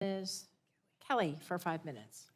Ms. Kelly for 5 minutes.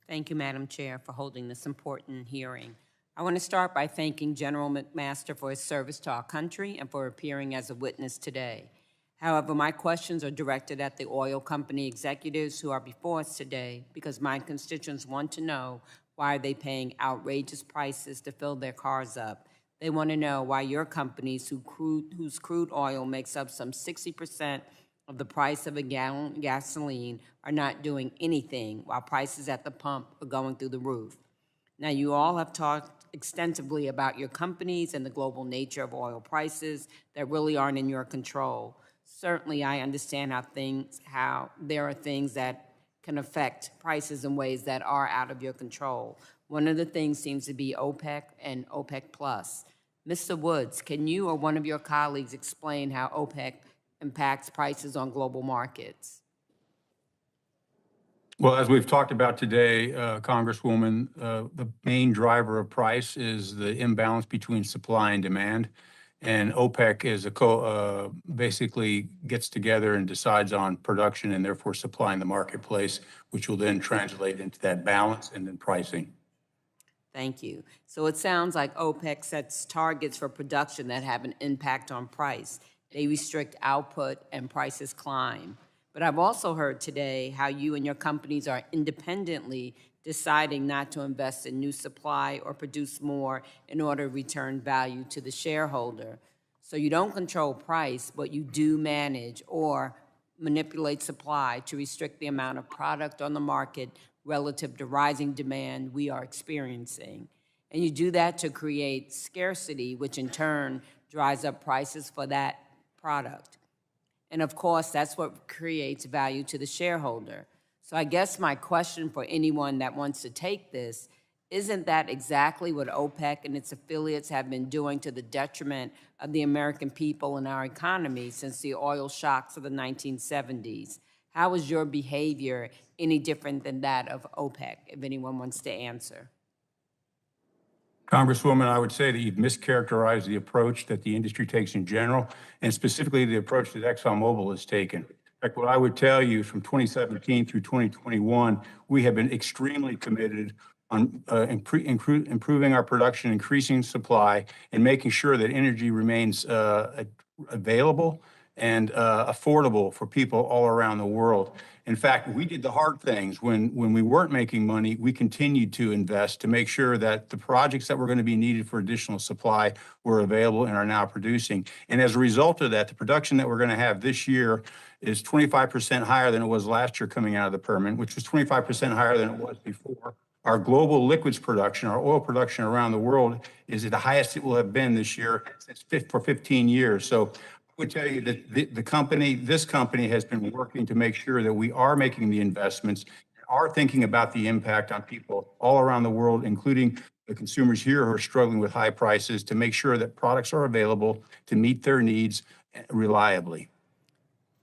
Thank you, Madam Chair, for holding this important hearing. I want to start by thanking General McMaster for his service to our country and for appearing as a witness today. However, my questions are directed at the oil company executives who are before us today because my constituents want to know why are they paying outrageous prices to fill their cars up. They want to know why your companies whose crude oil makes up some 60% of the price of a gallon of gasoline are not doing anything while prices at the pump are going through the roof. Now, you all have talked extensively about your companies and the global nature of oil prices that really aren't in your control. Certainly, I understand how there are things that can affect prices in ways that are out of your control. One of the things seems to be OPEC and OPEC Plus. Mr. Woods, can you or one of your colleagues explain how OPEC impacts prices on global markets? Well, as we've talked about today, Congresswoman, the main driver of price is the imbalance between supply and demand. And OPEC is basically gets together and decides on production and therefore supply in the marketplace, which will then translate into that balance and then pricing. Thank you. So it sounds like OPEC sets targets for production that have an impact on price. They restrict output and prices climb. But I've also heard today how you and your companies are independently deciding not to invest in new supply or produce more in order to return value to the shareholder. So you don't control price, but you do manage or manipulate supply to restrict the amount of product on the market relative to rising demand we are experiencing. And you do that to create scarcity, which in turn drives up prices for that product. And of course, that's what creates value to the shareholder. So I guess my question for anyone that wants to take this, isn't that exactly what OPEC and its affiliates have been doing to the detriment of the American people and our economy since the oil shocks of the 1970s? How is your behavior any different than that of OPEC, if anyone wants to answer? Congresswoman, I would say that you've mischaracterized the approach that the industry takes in general, and specifically the approach that ExxonMobil has taken. In fact, what I would tell you from 2017 through 2021, we have been extremely committed on improving our production, increasing supply, and making sure that energy remains available and affordable for people all around the world. In fact, we did the hard things. When we weren't making money, we continued to invest to make sure that the projects that were going to be needed for additional supply were available and are now producing. And as a result of that, the production that we're going to have this year is 25% higher than it was last year coming out of the Permian, which was 25% higher than it was before. Our global liquids production, our oil production around the world, is at the highest it will have been this year for 15 years. So I would tell you that this company has been working to make sure that we are making the investments, are thinking about the impact on people all around the world, including the consumers here who are struggling with high prices, to make sure that products are available to meet their needs reliably.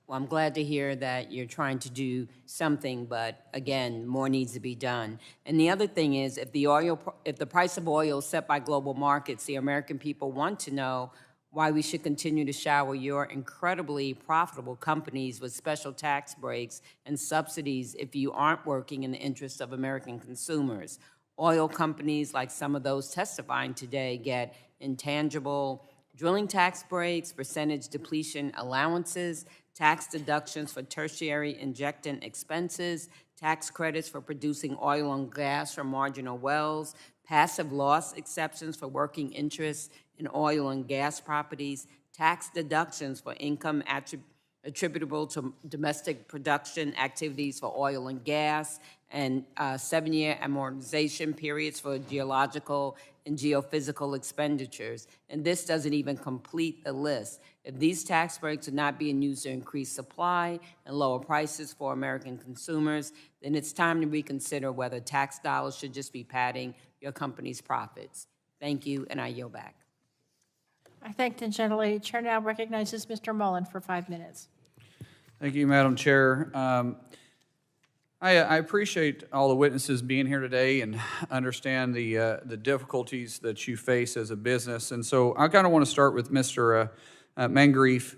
Well, I'm glad to hear that you're trying to do something, but again, more needs to be done. And the other thing is, if the price of oil is set by global markets, the American people want to know why we should continue to shower your incredibly profitable companies with special tax breaks and subsidies if you aren't working in the interest of American consumers. Oil companies, like some of those testifying today, get intangible drilling tax breaks, percentage depletion allowances, tax deductions for tertiary injectant expenses, tax credits for producing oil and gas from marginal wells, passive loss exceptions for working interests in oil and gas properties, tax deductions for income attributable to domestic production activities for oil and gas, and 7-year amortization periods for geological and geophysical expenditures. And this doesn't even complete the list. If these tax breaks are not being used to increase supply and lower prices for American consumers, then it's time to reconsider whether tax dollars should just be padding your company's profits. Thank you, and I yield back. I thank the gentlelady. Chair now recognizes Mr. Mullen for 5 minutes. Thank you, Madam Chair. I appreciate all the witnesses being here today and understand the difficulties that you face as a business. And so I kind of want to start with Mr. Mangreef.